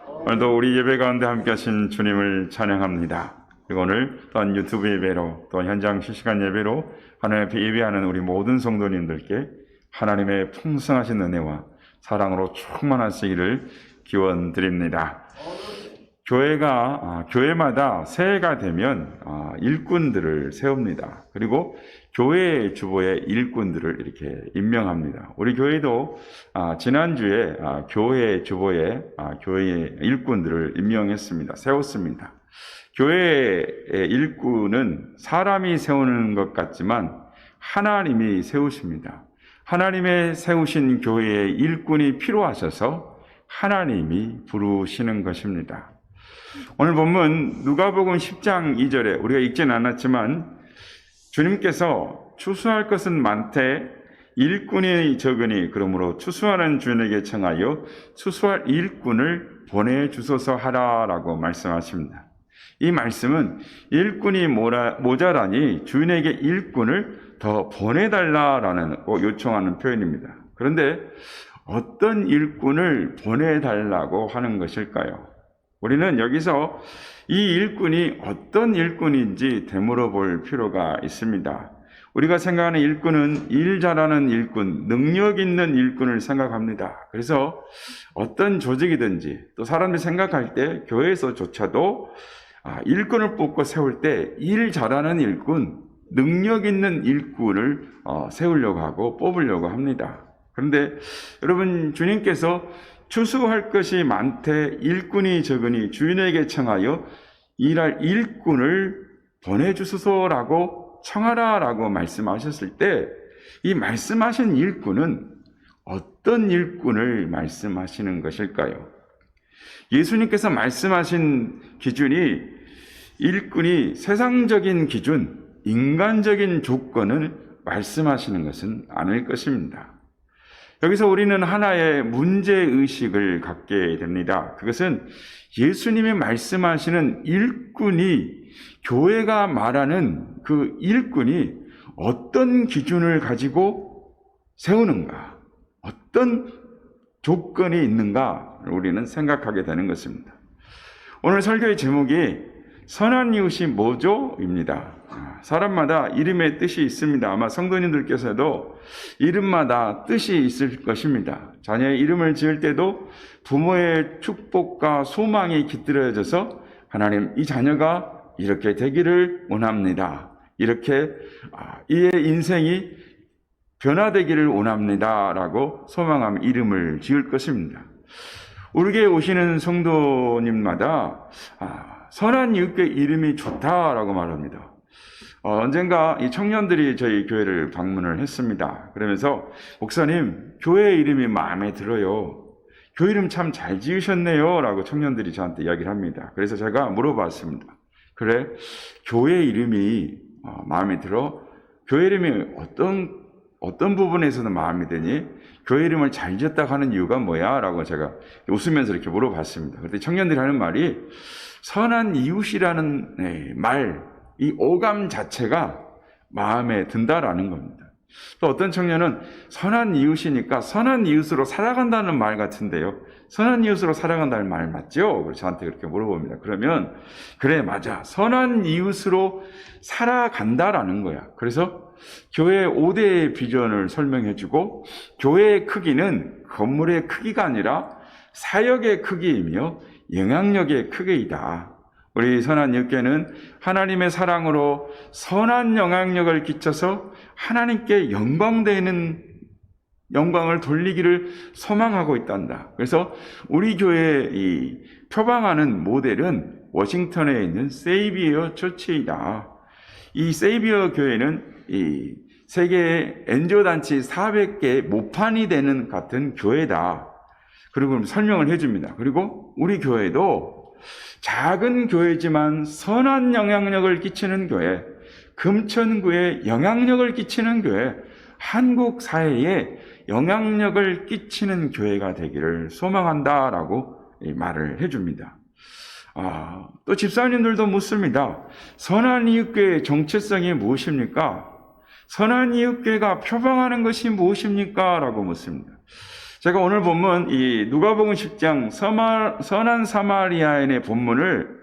오늘도 우리 예배 가운데 함께 하신 주님을 찬양합니다. 그리고 오늘 또한 유튜브 예배로 또 현장 실시간 예배로 하나님 앞에 예배하는 우리 모든 성도님들께 하나님의 풍성하신 은혜와 사랑으로 충만하시기를 기원드립니다. 교회마다 새해가 되면 일꾼들을 세웁니다. 그리고 교회 주보에 일꾼들을 이렇게 임명합니다. 우리 교회도 지난주에 교회 주보에 교회의 일꾼들을 임명했습니다. 세웠습니다. 교회의 일꾼은 사람이 세우는 것 같지만 하나님이 세우십니다. 하나님의 세우신 교회의 일꾼이 필요하셔서 하나님이 부르시는 것입니다. 오늘 본문 누가복음 10장 2절에 우리가 읽지는 않았지만 주님께서 추수할 것은 많되 일꾼이 적으니 그러므로 추수하는 주인에게 청하여 추수할 일꾼을 보내주소서 하라라고 말씀하십니다. 이 말씀은 일꾼이 모자라니 주인에게 일꾼을 더 보내달라라는 요청하는 표현입니다. 그런데 어떤 일꾼을 보내달라고 하는 것일까요? 우리는 여기서 이 일꾼이 어떤 일꾼인지 되물어볼 필요가 있습니다. 우리가 생각하는 일꾼은 일 잘하는 일꾼, 능력 있는 일꾼을 생각합니다. 그래서 어떤 조직이든지 또 사람들이 생각할 때 교회에서조차도 일꾼을 뽑고 세울 때 일 잘하는 일꾼, 능력 있는 일꾼을 세우려고 하고 뽑으려고 합니다. 그런데 여러분, 주님께서 추수할 것이 많되 일꾼이 적으니 주인에게 청하여 일할 일꾼을 보내주소서라고 청하라라고 말씀하셨을 때 이 말씀하신 일꾼은 어떤 일꾼을 말씀하시는 것일까요? 예수님께서 말씀하신 기준이 일꾼이 세상적인 기준, 인간적인 조건을 말씀하시는 것은 아닐 것입니다. 여기서 우리는 하나의 문제의식을 갖게 됩니다. 그것은 예수님이 말씀하시는 일꾼이, 교회가 말하는 그 일꾼이 어떤 기준을 가지고 세우는가, 어떤 조건이 있는가 우리는 생각하게 되는 것입니다. 오늘 설교의 제목이 선한 이웃이 뭐죠? 입니다. 사람마다 이름의 뜻이 있습니다. 아마 성도님들께서도 이름마다 뜻이 있을 것입니다. 자녀의 이름을 지을 때도 부모의 축복과 소망이 깃들어져서 하나님, 이 자녀가 이렇게 되기를 원합니다. 이렇게 이의 인생이 변화되기를 원합니다. 라고 소망하며 이름을 지을 것입니다. 우리 교회에 오시는 성도님마다 선한 이웃교회 이름이 좋다라고 말합니다. 언젠가 이 청년들이 저희 교회를 방문을 했습니다. 그러면서 목사님, 교회 이름이 마음에 들어요. 교회 이름 참 잘 지으셨네요. 라고 청년들이 저한테 이야기를 합니다. 그래서 제가 물어봤습니다. 그래, 교회 이름이 마음에 들어? 교회 이름이 어떤 부분에서는 마음에 드니? 교회 이름을 잘 지었다고 하는 이유가 뭐야? 라고 제가 웃으면서 이렇게 물어봤습니다. 그런데 청년들이 하는 말이 선한 이웃이라는 말, 이 오감 자체가 마음에 든다라는 겁니다. 또 어떤 청년은 선한 이웃이니까 선한 이웃으로 살아간다는 말 같은데요. 선한 이웃으로 살아간다는 말 맞죠? 그래서 저한테 그렇게 물어봅니다. 그러면 그래, 맞아. 선한 이웃으로 살아간다라는 거야. 그래서 교회의 5대의 비전을 설명해주고 교회의 크기는 건물의 크기가 아니라 사역의 크기이며 영향력의 크기이다. 우리 선한 이웃교회는 하나님의 사랑으로 선한 영향력을 끼쳐서 하나님께 영광을 돌리기를 소망하고 있단다. 그래서 우리 교회의 이 표방하는 모델은 워싱턴에 있는 세이비어 처치이다. 이 세이비어 교회는 이 세계 엔지오 단체 400개 모판이 되는 같은 교회다. 그리고 설명을 해줍니다. 그리고 우리 교회도 작은 교회지만 선한 영향력을 끼치는 교회, 금천구에 영향력을 끼치는 교회, 한국 사회에 영향력을 끼치는 교회가 되기를 소망한다라고 말을 해줍니다. 또 집사님들도 묻습니다. 선한 이웃교회의 정체성이 무엇입니까? 선한 이웃교회가 표방하는 것이 무엇입니까? 라고 묻습니다. 제가 오늘 본문 이 누가복음 10장 선한 사마리아인의 본문을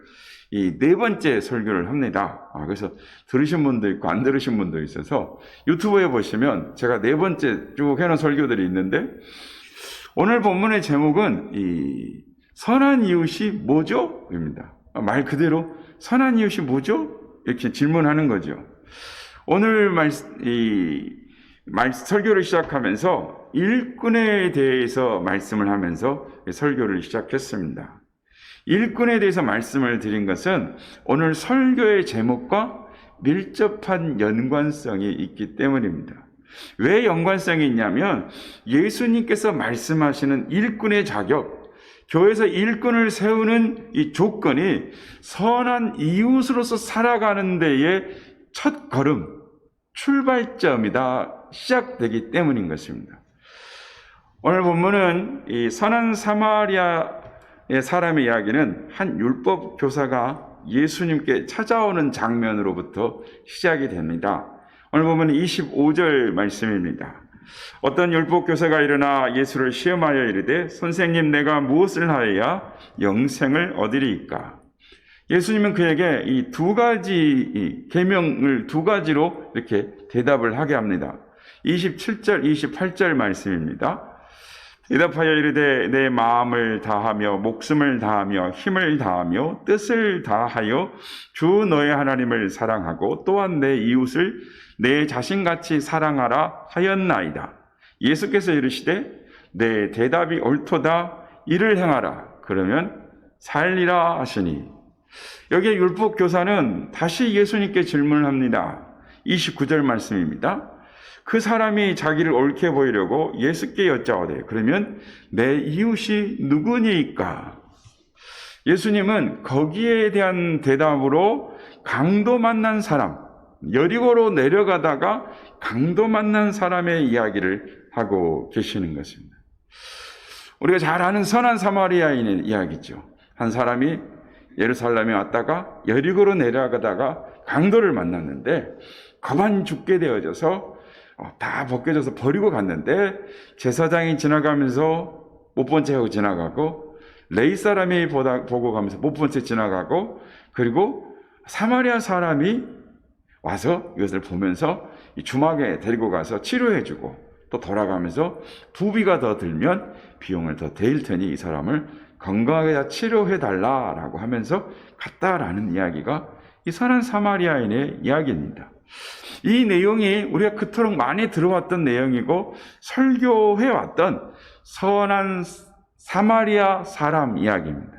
이 네 번째 설교를 합니다. 그래서 들으신 분도 있고 안 들으신 분도 있어서 유튜브에 보시면 제가 네 번째 쭉 해놓은 설교들이 있는데, 오늘 본문의 제목은 이 선한 이웃이 뭐죠? 입니다. 말 그대로 선한 이웃이 뭐죠? 이렇게 질문하는 거죠. 오늘 설교를 시작하면서 일꾼에 대해서 말씀을 하면서 설교를 시작했습니다. 일꾼에 대해서 말씀을 드린 것은 오늘 설교의 제목과 밀접한 연관성이 있기 때문입니다. 왜 연관성이 있냐면 예수님께서 말씀하시는 일꾼의 자격, 교회에서 일꾼을 세우는 이 조건이 선한 이웃으로서 살아가는 데의 첫 걸음, 출발점이다, 시작되기 때문인 것입니다. 오늘 본문은 이 선한 사마리아의 사람의 이야기는 한 율법 교사가 예수님께 찾아오는 장면으로부터 시작이 됩니다. 오늘 보면 25절 말씀입니다. 어떤 율법 교사가 일어나 예수를 시험하여 이르되 선생님, 내가 무엇을 하여야 영생을 얻으리이까? 예수님은 그에게 이 두 가지 계명을 두 가지로 이렇게 대답을 하게 합니다. 27절, 28절 말씀입니다. 대답하여 이르되 내 마음을 다하며 목숨을 다하며 힘을 다하며 뜻을 다하여 주 너의 하나님을 사랑하고 또한 내 이웃을 내 자신같이 사랑하라 하였나이다. 예수께서 이르시되 내 대답이 옳도다, 이를 행하라, 그러면 살리라 하시니. 여기에 율법 교사는 다시 예수님께 질문을 합니다. 29절 말씀입니다. 그 사람이 자기를 옳게 보이려고 예수께 여짜오되 그러면 내 이웃이 누구니까? 예수님은 거기에 대한 대답으로 강도 만난 사람, 여리고로 내려가다가 강도 만난 사람의 이야기를 하고 계시는 것입니다. 우리가 잘 아는 선한 사마리아인의 이야기죠. 한 사람이 예루살렘에 왔다가 여리고로 내려가다가 강도를 만났는데 가만 죽게 되어져서 다 벗겨져서 버리고 갔는데 제사장이 지나가면서 못 본 채 하고 지나가고, 레위 사람이 보고 가면서 못 본 채 지나가고, 그리고 사마리아 사람이 와서 이것을 보면서 주막에 데리고 가서 치료해주고 또 돌아가면서 부비가 더 들면 비용을 더 대일 테니 이 사람을 건강하게 다 치료해달라라고 하면서 갔다라는 이야기가 이 선한 사마리아인의 이야기입니다. 이 내용이 우리가 그토록 많이 들어왔던 내용이고 설교해왔던 선한 사마리아 사람 이야기입니다.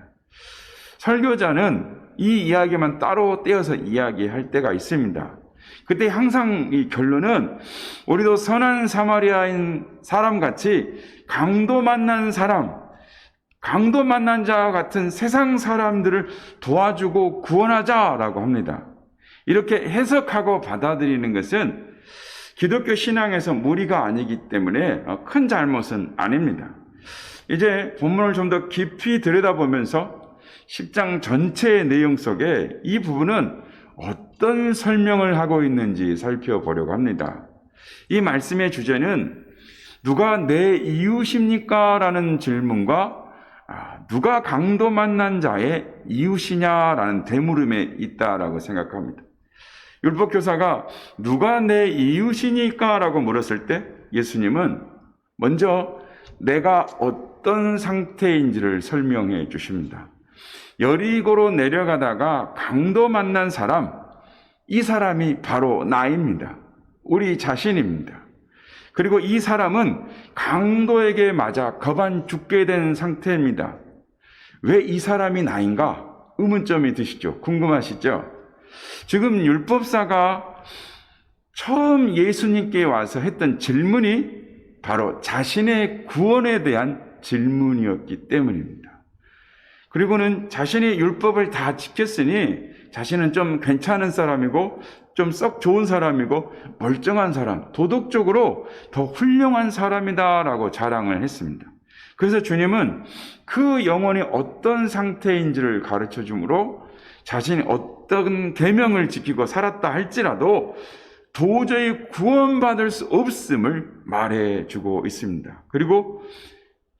설교자는 이 이야기만 따로 떼어서 이야기할 때가 있습니다. 그때 항상 이 결론은 우리도 선한 사마리아인 사람같이 강도 만난 사람, 강도 만난 자와 같은 세상 사람들을 도와주고 구원하자라고 합니다. 이렇게 해석하고 받아들이는 것은 기독교 신앙에서 무리가 아니기 때문에 큰 잘못은 아닙니다. 이제 본문을 좀 더 깊이 들여다보면서 10장 전체의 내용 속에 이 부분은 어떤 설명을 하고 있는지 살펴보려고 합니다. 이 말씀의 주제는 누가 내 이웃입니까? 라는 질문과 누가 강도 만난 자의 이웃이냐라는 대물음에 있다라고 생각합니다. 율법교사가 누가 내 이웃이니까? 라고 물었을 때 예수님은 먼저 내가 어떤 상태인지를 설명해 주십니다. 여리고로 내려가다가 강도 만난 사람, 이 사람이 바로 나입니다. 우리 자신입니다. 그리고 이 사람은 강도에게 맞아 거반 죽게 된 상태입니다. 왜 이 사람이 나인가? 의문점이 드시죠? 궁금하시죠? 지금 율법사가 처음 예수님께 와서 했던 질문이 바로 자신의 구원에 대한 질문이었기 때문입니다. 그리고는 자신의 율법을 다 지켰으니 자신은 좀 괜찮은 사람이고 좀 썩 좋은 사람이고 멀쩡한 사람, 도덕적으로 더 훌륭한 사람이다라고 자랑을 했습니다. 그래서 주님은 그 영혼이 어떤 상태인지를 가르쳐 주므로 자신이 어떤 계명을 지키고 살았다 할지라도 도저히 구원받을 수 없음을 말해주고 있습니다. 그리고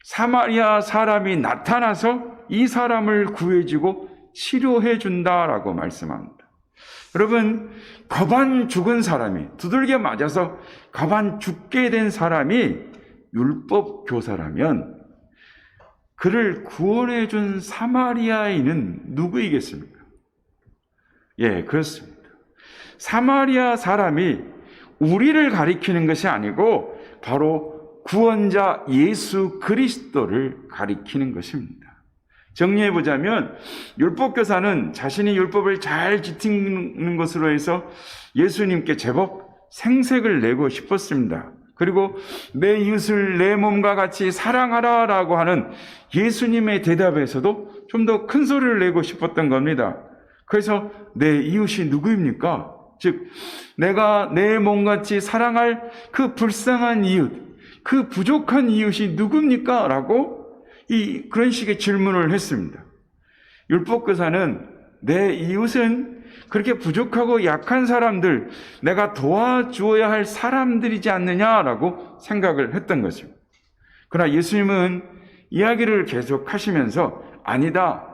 사마리아 사람이 나타나서 이 사람을 구해주고 치료해 준다라고 말씀합니다. 여러분, 거반 죽은 사람이, 두들겨 맞아서 거반 죽게 된 사람이 율법 교사라면 그를 구원해 준 사마리아인은 누구이겠습니까? 예, 그렇습니다. 사마리아 사람이 우리를 가리키는 것이 아니고 바로 구원자 예수 그리스도를 가리키는 것입니다. 정리해보자면 율법교사는 자신이 율법을 잘 지키는 것으로 해서 예수님께 제법 생색을 내고 싶었습니다. 그리고 내 이웃을 내 몸과 같이 사랑하라라고 하는 예수님의 대답에서도 좀 더 큰 소리를 내고 싶었던 겁니다. 그래서 내 이웃이 누구입니까? 즉 내가 내 몸같이 사랑할 그 불쌍한 이웃, 그 부족한 이웃이 누굽니까? 라고 그런 식의 질문을 했습니다. 율법교사는 내 이웃은 그렇게 부족하고 약한 사람들, 내가 도와주어야 할 사람들이지 않느냐라고 생각을 했던 것입니다. 그러나 예수님은 이야기를 계속 하시면서 아니다.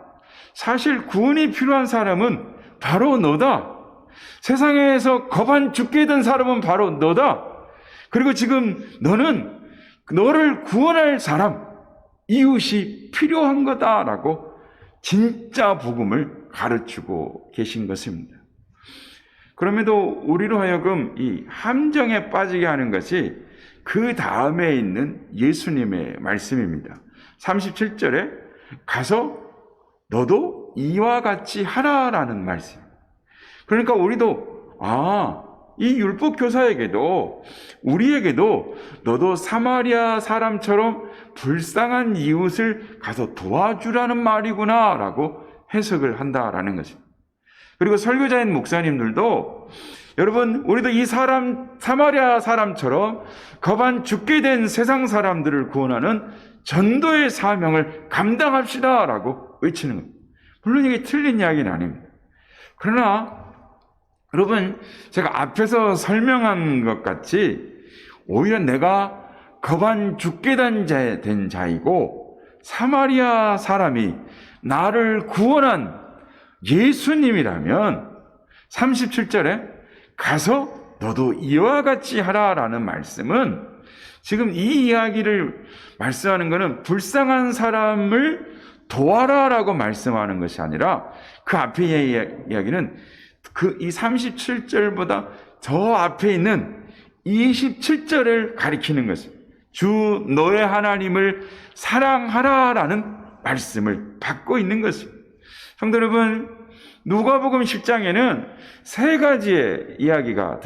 사실 구원이 필요한 사람은 바로 너다. 세상에서 거반 죽게 된 사람은 바로 너다. 그리고 지금 너는 너를 구원할 사람, 이웃이 필요한 거다라고 진짜 복음을 가르치고 계신 것입니다. 그럼에도 우리로 하여금 이 함정에 빠지게 하는 것이 그 다음에 있는 예수님의 말씀입니다. 37절에 가서 너도 이와 같이 하라라는 말씀. 그러니까 우리도 이 율법 교사에게도 우리에게도 너도 사마리아 사람처럼 불쌍한 이웃을 가서 도와주라는 말이구나라고 해석을 한다라는 것입니다. 그리고 설교자인 목사님들도 여러분 우리도 이 사마리아 사람처럼 거반 죽게 된 세상 사람들을 구원하는 전도의 사명을 감당합시다라고 외치는 겁니다. 물론 이게 틀린 이야기는 아닙니다. 그러나 여러분, 제가 앞에서 설명한 것 같이 오히려 내가 거반 죽게 된 자이고 사마리아 사람이 나를 구원한 예수님이라면 37절에 가서 너도 이와 같이 하라라는 말씀은 지금 이 이야기를 말씀하는 것은 불쌍한 사람을 도와라라고 말씀하는 것이 아니라 그 앞의 이야기는 이 37절보다 더 앞에 있는 27절을 가리키는 것입니다. 주 너의 하나님을 사랑하라라는 말씀을 받고 있는 것입니다. 성도 여러분, 누가복음 10장에는 세 가지 이야기가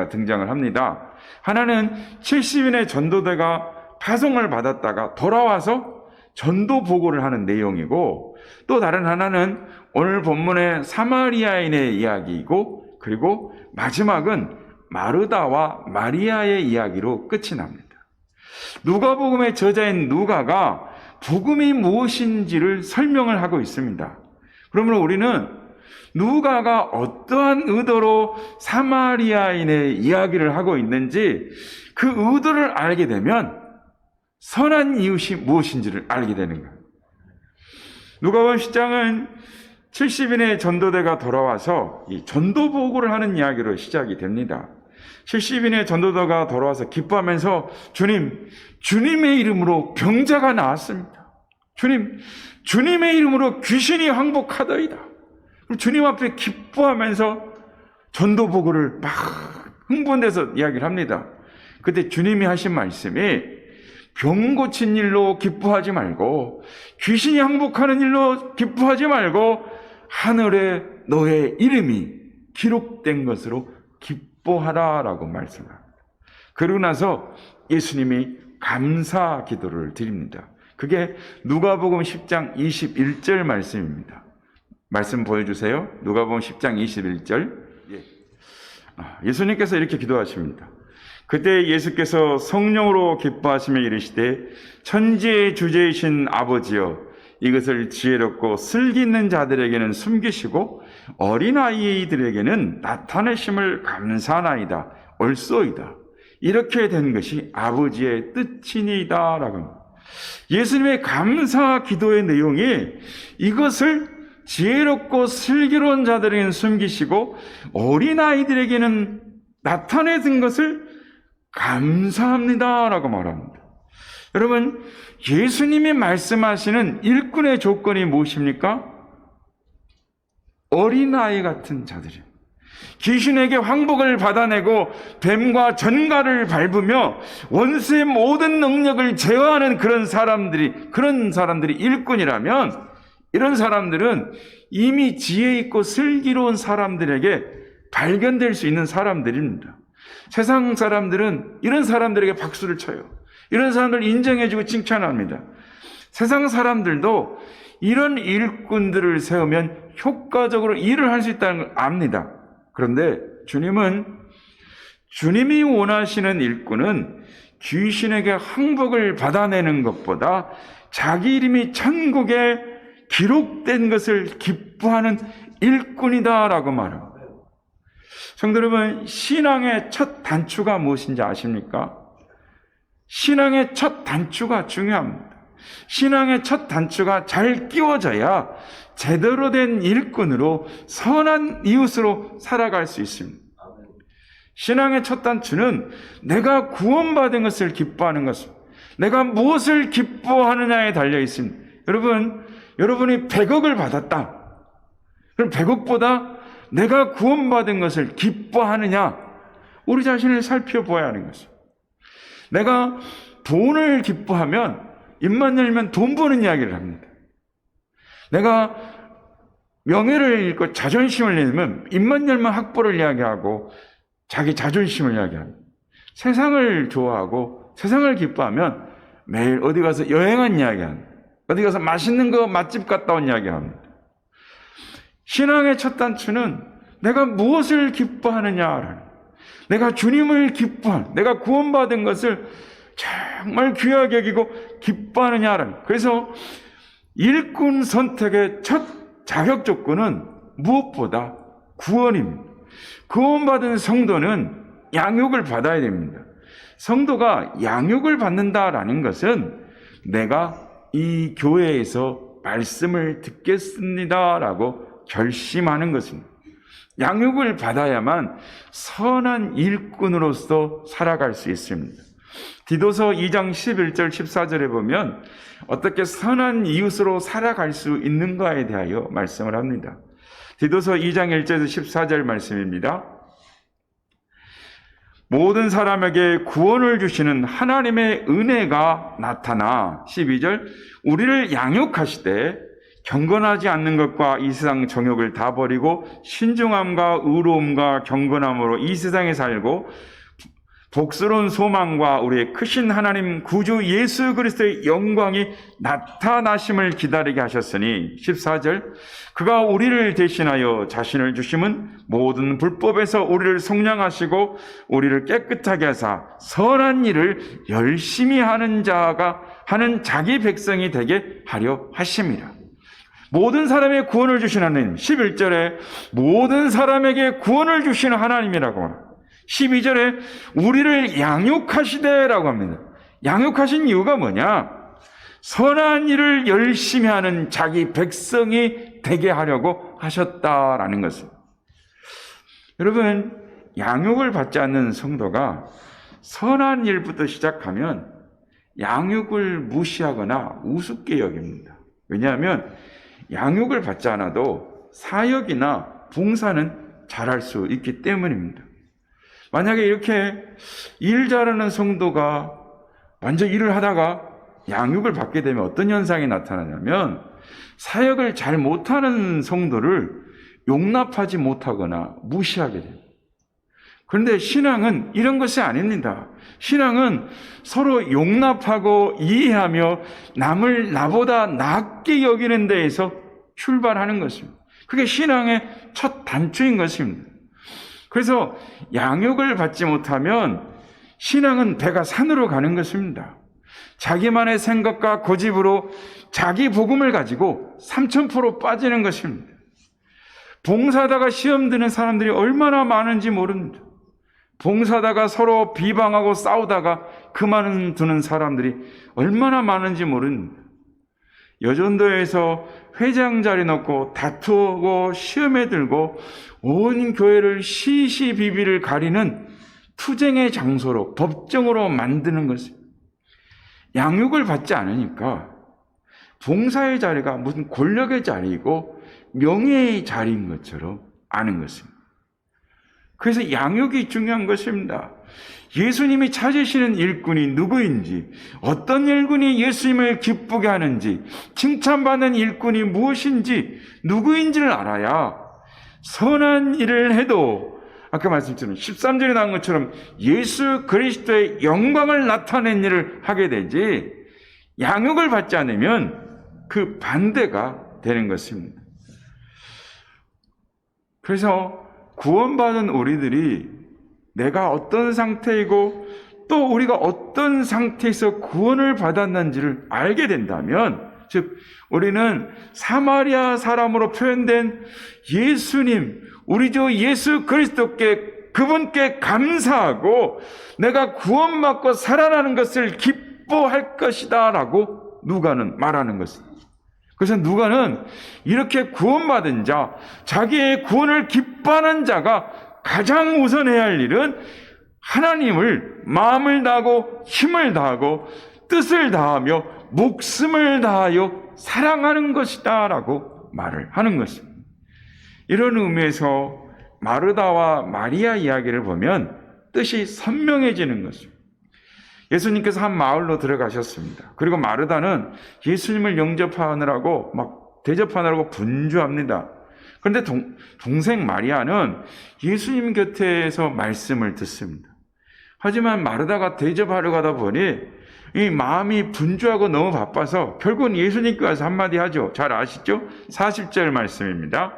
등장을 합니다. 하나는 70인의 전도대가 파송을 받았다가 돌아와서 전도 보고를 하는 내용이고, 또 다른 하나는 오늘 본문의 사마리아인의 이야기이고, 그리고 마지막은 마르다와 마리아의 이야기로 끝이 납니다. 누가복음의 저자인 누가가 복음이 무엇인지를 설명을 하고 있습니다. 그러므로 우리는 누가가 어떠한 의도로 사마리아인의 이야기를 하고 있는지 그 의도를 알게 되면 선한 이웃이 무엇인지를 알게 되는 거예요. 누가복음 10장은 70인의 전도대가 돌아와서 이 전도 보고를 하는 이야기로 시작이 됩니다. 70인의 전도대가 돌아와서 기뻐하면서 주님의 이름으로 병자가 나았습니다. 주님의 이름으로 귀신이 항복하더이다. 주님 앞에 기뻐하면서 전도 보고를 막 흥분돼서 이야기를 합니다. 그때 주님이 하신 말씀이 병 고친 일로 기뻐하지 말고 귀신이 항복하는 일로 기뻐하지 말고 하늘에 너의 이름이 기록된 것으로 기뻐하라라고 말씀합니다. 그러고 나서 예수님이 감사 기도를 드립니다. 그게 누가복음 10장 21절 말씀입니다. 말씀 보여주세요. 누가복음 10장 21절. 예수님께서 이렇게 기도하십니다. 그때 예수께서 성령으로 기뻐하시며 이르시되 천지의 주제이신 아버지여 이것을 지혜롭고 슬기 있는 자들에게는 숨기시고 어린아이들에게는 나타내심을 감사하나이다. 옳소이다. 이렇게 된 것이 아버지의 뜻이니다라고 합니다. 예수님의 감사 기도의 내용이 이것을 지혜롭고 슬기로운 자들에게는 숨기시고 어린아이들에게는 나타내신 것을 감사합니다라고 말합니다. 여러분, 예수님이 말씀하시는 일꾼의 조건이 무엇입니까? 어린아이 같은 자들이에요. 귀신에게 황복을 받아내고 뱀과 전갈을 밟으며 원수의 모든 능력을 제어하는 그런 사람들이 일꾼이라면, 이런 사람들은 이미 지혜 있고 슬기로운 사람들에게 발견될 수 있는 사람들입니다. 세상 사람들은 이런 사람들에게 박수를 쳐요. 이런 사람들 인정해주고 칭찬합니다. 세상 사람들도 이런 일꾼들을 세우면 효과적으로 일을 할 수 있다는 걸 압니다. 그런데 주님이 원하시는 일꾼은 귀신에게 항복을 받아내는 것보다 자기 이름이 천국에 기록된 것을 기뻐하는 일꾼이다라고 말합니다. 성도 여러분, 신앙의 첫 단추가 무엇인지 아십니까? 신앙의 첫 단추가 중요합니다. 신앙의 첫 단추가 잘 끼워져야 제대로 된 일꾼으로 선한 이웃으로 살아갈 수 있습니다. 신앙의 첫 단추는 내가 구원받은 것을 기뻐하는 것입니다. 내가 무엇을 기뻐하느냐에 달려 있습니다. 여러분이 100억을 받았다. 그럼 100억보다 내가 구원받은 것을 기뻐하느냐, 우리 자신을 살펴보아야 하는 것입니다. 내가 돈을 기뻐하면 입만 열면 돈 버는 이야기를 합니다. 내가 명예를 잃고 자존심을 내면 입만 열면 학벌을 이야기하고 자기 자존심을 이야기합니다. 세상을 좋아하고 세상을 기뻐하면 매일 어디 가서 여행한 이야기합니다. 어디 가서 맛있는 거 맛집 갔다 온 이야기합니다. 신앙의 첫 단추는 내가 무엇을 기뻐하느냐라는, 내가 주님을 기뻐하는, 내가 구원받은 것을 정말 귀하게 여기고 기뻐하느냐라는. 그래서 일꾼 선택의 첫 자격 조건은 무엇보다 구원입니다. 구원받은 성도는 양육을 받아야 됩니다. 성도가 양육을 받는다라는 것은 내가 이 교회에서 말씀을 듣겠습니다라고 결심하는 것입니다. 양육을 받아야만 선한 일꾼으로서 살아갈 수 있습니다. 디도서 2장 11절 14절에 보면 어떻게 선한 이웃으로 살아갈 수 있는가에 대하여 말씀을 합니다. 디도서 2장 1절에서 14절 말씀입니다. 모든 사람에게 구원을 주시는 하나님의 은혜가 나타나, 12절, 우리를 양육하시되 경건하지 않는 것과 이 세상 정욕을 다 버리고 신중함과 의로움과 경건함으로 이 세상에 살고 복스러운 소망과 우리의 크신 하나님 구주 예수 그리스도의 영광이 나타나심을 기다리게 하셨으니, 14절, 그가 우리를 대신하여 자신을 주심은 모든 불법에서 우리를 속량하시고 우리를 깨끗하게 하사 선한 일을 열심히 하는 자기 백성이 되게 하려 하심이라. 모든 사람의 구원을 주신 하나님, 11절에 모든 사람에게 구원을 주시는 하나님이라고 합니다. 12절에 우리를 양육하시되라고 합니다. 양육하신 이유가 뭐냐? 선한 일을 열심히 하는 자기 백성이 되게 하려고 하셨다라는 것입니다. 여러분, 양육을 받지 않는 성도가 선한 일부터 시작하면 양육을 무시하거나 우습게 여깁니다. 왜냐하면 양육을 받지 않아도 사역이나 봉사는 잘할 수 있기 때문입니다. 만약에 이렇게 일 잘하는 성도가 먼저 일을 하다가 양육을 받게 되면 어떤 현상이 나타나냐면 사역을 잘 못하는 성도를 용납하지 못하거나 무시하게 됩니다. 그런데 신앙은 이런 것이 아닙니다. 신앙은 서로 용납하고 이해하며 남을 나보다 낫게 여기는 데에서 출발하는 것입니다. 그게 신앙의 첫 단추인 것입니다. 그래서 양육을 받지 못하면 신앙은 배가 산으로 가는 것입니다. 자기만의 생각과 고집으로 자기 복음을 가지고 3000% 빠지는 것입니다. 봉사하다가 시험 드는 사람들이 얼마나 많은지 모릅니다. 봉사다가 서로 비방하고 싸우다가 그만두는 사람들이 얼마나 많은지 모릅니다. 여전도에서 회장 자리 놓고 다투고 시험에 들고 온 교회를 시시비비를 가리는 투쟁의 장소로 법정으로 만드는 것입니다. 양육을 받지 않으니까 봉사의 자리가 무슨 권력의 자리이고 명예의 자리인 것처럼 아는 것입니다. 그래서 양육이 중요한 것입니다. 예수님이 찾으시는 일꾼이 누구인지, 어떤 일꾼이 예수님을 기쁘게 하는지, 칭찬받는 일꾼이 무엇인지, 누구인지를 알아야 선한 일을 해도 아까 말씀드린 13절에 나온 것처럼 예수 그리스도의 영광을 나타낸 일을 하게 되지, 양육을 받지 않으면 그 반대가 되는 것입니다. 그래서 구원받은 우리들이 내가 어떤 상태이고 또 우리가 어떤 상태에서 구원을 받았는지를 알게 된다면, 즉 우리는 사마리아 사람으로 표현된 예수님, 우리 주 예수 그리스도께, 그분께 감사하고 내가 구원받고 살아나는 것을 기뻐할 것이다 라고 누가는 말하는 것입니다. 그래서 누가는 이렇게 구원받은 자, 자기의 구원을 기뻐하는 자가 가장 우선해야 할 일은 하나님을 마음을 다하고 힘을 다하고 뜻을 다하며 목숨을 다하여 사랑하는 것이다 라고 말을 하는 것입니다. 이런 의미에서 마르다와 마리아 이야기를 보면 뜻이 선명해지는 것입니다. 예수님께서 한 마을로 들어가셨습니다. 그리고 마르다는 예수님을 영접하느라고 막 대접하느라고 분주합니다. 그런데 동생 마리아는 예수님 곁에서 말씀을 듣습니다. 하지만 마르다가 대접하러 가다 보니 이 마음이 분주하고 너무 바빠서 결국은 예수님께 와서 한마디 하죠. 잘 아시죠? 40절 말씀입니다.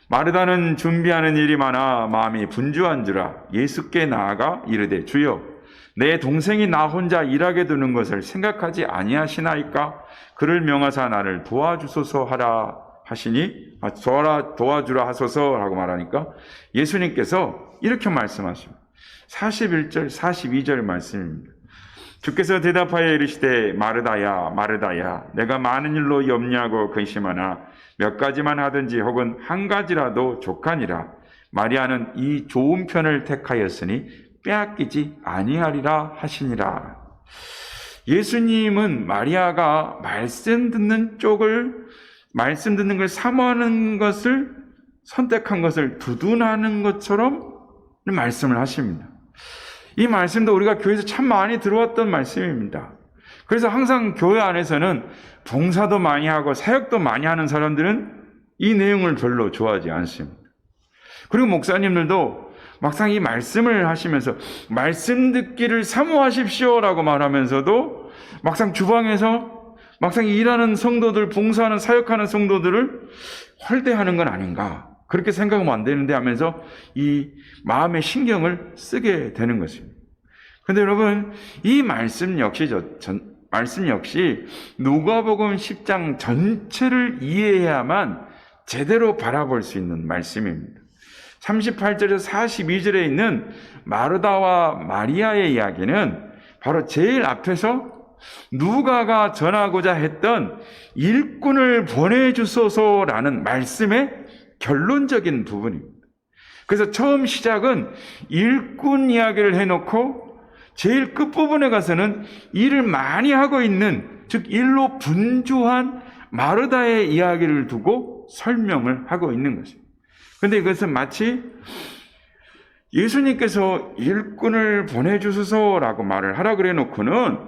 마르다는 준비하는 일이 많아 마음이 분주한지라 예수께 나아가 이르되 주여 내 동생이 나 혼자 일하게 두는 것을 생각하지 아니하시나이까? 그를 명하사 나를 도와주소서 하라 하시니 도와주라 하소서라고 말하니까 예수님께서 이렇게 말씀하십니다. 41절 42절 말씀입니다. 주께서 대답하여 이르시되 마르다야 마르다야 내가 많은 일로 염려하고 근심하나 몇 가지만 하든지 혹은 한 가지라도 족하니라. 마리아는 이 좋은 편을 택하였으니 빼앗기지 아니하리라 하시니라. 예수님은 마리아가 말씀 듣는 걸 사모하는 것을 선택한 것을 두둔하는 것처럼 말씀을 하십니다. 이 말씀도 우리가 교회에서 참 많이 들어왔던 말씀입니다. 그래서 항상 교회 안에서는 봉사도 많이 하고 사역도 많이 하는 사람들은 이 내용을 별로 좋아하지 않습니다. 그리고 목사님들도 막상 이 말씀을 하시면서 말씀 듣기를 사모하십시오라고 말하면서도 막상 주방에서 막상 일하는 성도들, 봉사하는 사역하는 성도들을 헐대하는 건 아닌가, 그렇게 생각하면 안 되는데 하면서 이 마음의 신경을 쓰게 되는 것입니다. 그런데 여러분, 이 말씀 역시 누가복음 10장 전체를 이해해야만 제대로 바라볼 수 있는 말씀입니다. 38절에서 42절에 있는 마르다와 마리아의 이야기는 바로 제일 앞에서 누가가 전하고자 했던 일꾼을 보내주소서라는 말씀의 결론적인 부분입니다. 그래서 처음 시작은 일꾼 이야기를 해놓고 제일 끝부분에 가서는 일을 많이 하고 있는, 즉 일로 분주한 마르다의 이야기를 두고 설명을 하고 있는 것입니다. 그런데 이것은 마치 예수님께서 일꾼을 보내주소서라고 말을 하라 그래 놓고는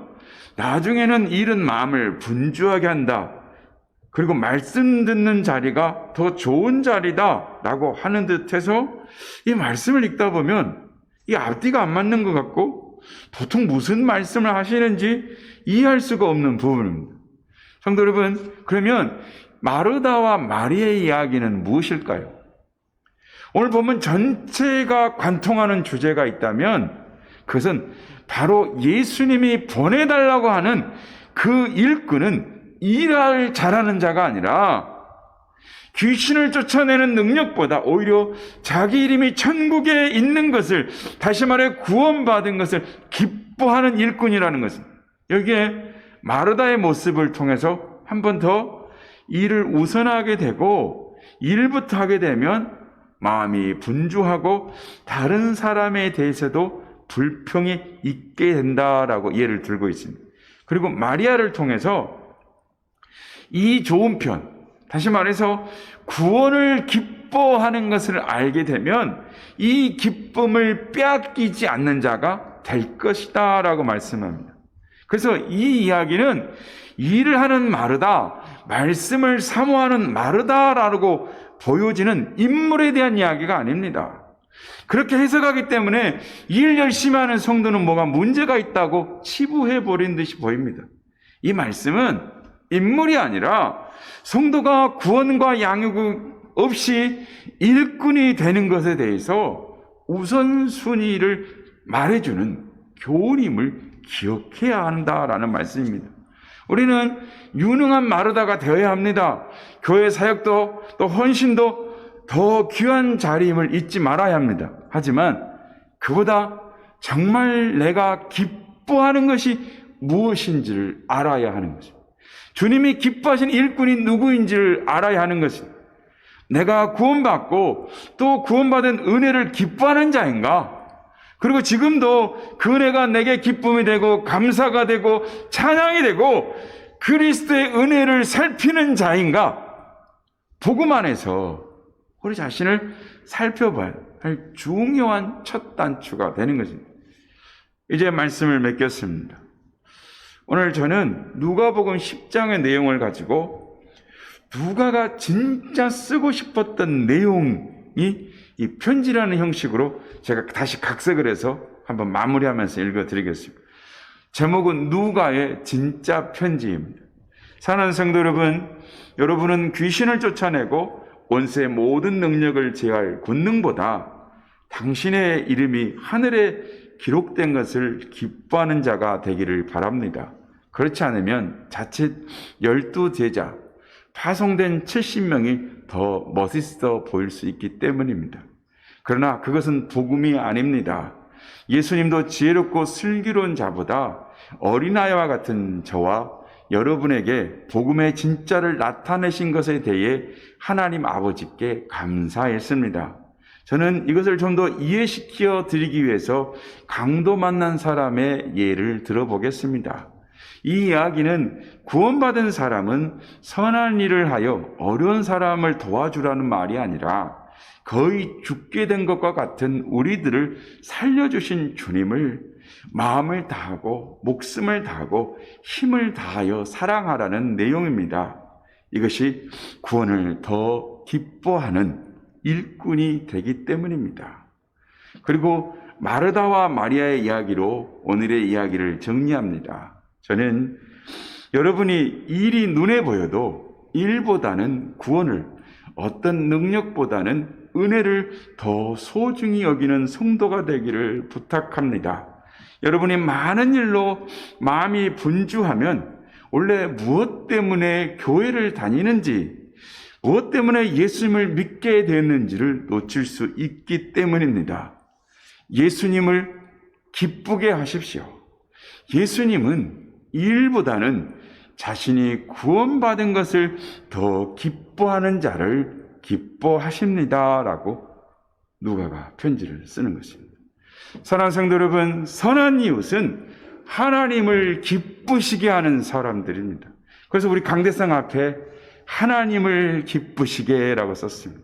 나중에는 일은 마음을 분주하게 한다, 그리고 말씀 듣는 자리가 더 좋은 자리다라고 하는 듯해서 이 말씀을 읽다 보면 이 앞뒤가 안 맞는 것 같고 보통 무슨 말씀을 하시는지 이해할 수가 없는 부분입니다. 성도 여러분, 그러면 마르다와 마리아의 이야기는 무엇일까요? 오늘 보면 전체가 관통하는 주제가 있다면 그것은 바로 예수님이 보내달라고 하는 그 일꾼은 일을 잘하는 자가 아니라 귀신을 쫓아내는 능력보다 오히려 자기 이름이 천국에 있는 것을, 다시 말해 구원받은 것을 기뻐하는 일꾼이라는 것은, 여기에 마르다의 모습을 통해서 한 번 더 일을 우선하게 되고, 일부터 하게 되면 마음이 분주하고 다른 사람에 대해서도 불평이 있게 된다라고 예를 들고 있습니다. 그리고 마리아를 통해서 이 좋은 편, 다시 말해서 구원을 기뻐하는 것을 알게 되면 이 기쁨을 빼앗기지 않는 자가 될 것이다 라고 말씀합니다. 그래서 이 이야기는 일을 하는 마르다, 말씀을 사모하는 마르다라고 보여지는 인물에 대한 이야기가 아닙니다. 그렇게 해석하기 때문에 일 열심히 하는 성도는 뭐가 문제가 있다고 치부해버린 듯이 보입니다. 이 말씀은 인물이 아니라 성도가 구원과 양육 없이 일꾼이 되는 것에 대해서 우선순위를 말해주는 교훈임을 기억해야 한다라는 말씀입니다. 우리는 유능한 마르다가 되어야 합니다. 교회 사역도 또 헌신도 더 귀한 자리임을 잊지 말아야 합니다. 하지만 그보다 정말 내가 기뻐하는 것이 무엇인지를 알아야 하는 것입니다. 주님이 기뻐하신 일꾼이 누구인지를 알아야 하는 것입니다. 내가 구원받고 또 구원받은 은혜를 기뻐하는 자인가? 그리고 지금도 그 은혜가 내게 기쁨이 되고 감사가 되고 찬양이 되고 그리스도의 은혜를 살피는 자인가? 복음 안에서 우리 자신을 살펴봐야 할 중요한 첫 단추가 되는 것입니다. 이제 말씀을 맺겠습니다. 오늘 저는 누가복음 10장의 내용을 가지고 누가가 진짜 쓰고 싶었던 내용이 이 편지라는 형식으로 제가 다시 각색을 해서 한번 마무리하면서 읽어드리겠습니다. 제목은 누가의 진짜 편지입니다. 사랑하는 성도 여러분, 여러분은 귀신을 쫓아내고 원수의 모든 능력을 제할 권능보다 당신의 이름이 하늘에 기록된 것을 기뻐하는 자가 되기를 바랍니다. 그렇지 않으면 자칫 12제자, 파송된 70명이 더 멋있어 보일 수 있기 때문입니다. 그러나 그것은 복음이 아닙니다. 예수님도 지혜롭고 슬기로운 자보다 어린아이와 같은 저와 여러분에게 복음의 진짜를 나타내신 것에 대해 하나님 아버지께 감사했습니다. 저는 이것을 좀 더 이해시켜 드리기 위해서 강도 만난 사람의 예를 들어보겠습니다. 이 이야기는 구원받은 사람은 선한 일을 하여 어려운 사람을 도와주라는 말이 아니라 거의 죽게 된 것과 같은 우리들을 살려주신 주님을 마음을 다하고 목숨을 다하고 힘을 다하여 사랑하라는 내용입니다. 이것이 구원을 더 기뻐하는 일꾼이 되기 때문입니다. 그리고 마르다와 마리아의 이야기로 오늘의 이야기를 정리합니다. 저는 여러분이 일이 눈에 보여도 일보다는 구원을, 어떤 능력보다는 은혜를 더 소중히 여기는 성도가 되기를 부탁합니다. 여러분이 많은 일로 마음이 분주하면 원래 무엇 때문에 교회를 다니는지, 무엇 때문에 예수님을 믿게 됐는지를 놓칠 수 있기 때문입니다. 예수님을 기쁘게 하십시오. 예수님은 일보다는 자신이 구원받은 것을 더 기뻐하는 자를 기뻐하십니다. 라고 누가가 편지를 쓰는 것입니다. 사랑하는 성도 여러분, 선한 이웃은 하나님을 기쁘시게 하는 사람들입니다. 그래서 우리 강대상 앞에 하나님을 기쁘시게 라고 썼습니다.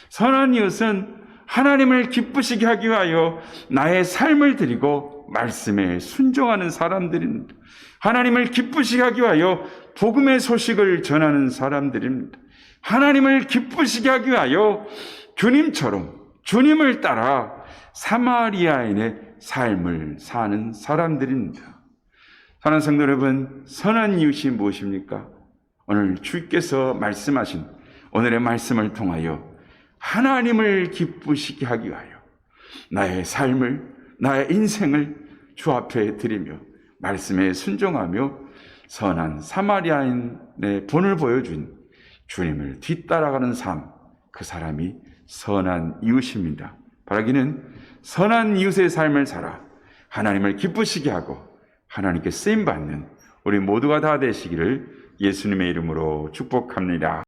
선한 이웃은 하나님을 기쁘시게 하기 위하여 나의 삶을 드리고 말씀에 순종하는 사람들입니다. 하나님을 기쁘시게 하기 위하여 복음의 소식을 전하는 사람들입니다. 하나님을 기쁘시게 하기 위하여 주님처럼 주님을 따라 사마리아인의 삶을 사는 사람들입니다. 사랑하는 성도 여러분, 선한 이웃이 무엇입니까? 오늘 주께서 말씀하신 오늘의 말씀을 통하여 하나님을 기쁘시게 하기 위하여 나의 삶을, 나의 인생을 주 앞에 드리며 말씀에 순종하며 선한 사마리아인의 본을 보여준 주님을 뒤따라가는 삶, 그 사람이 선한 이웃입니다. 바라기는 선한 이웃의 삶을 살아 하나님을 기쁘시게 하고 하나님께 쓰임받는 우리 모두가 다 되시기를 예수님의 이름으로 축복합니다.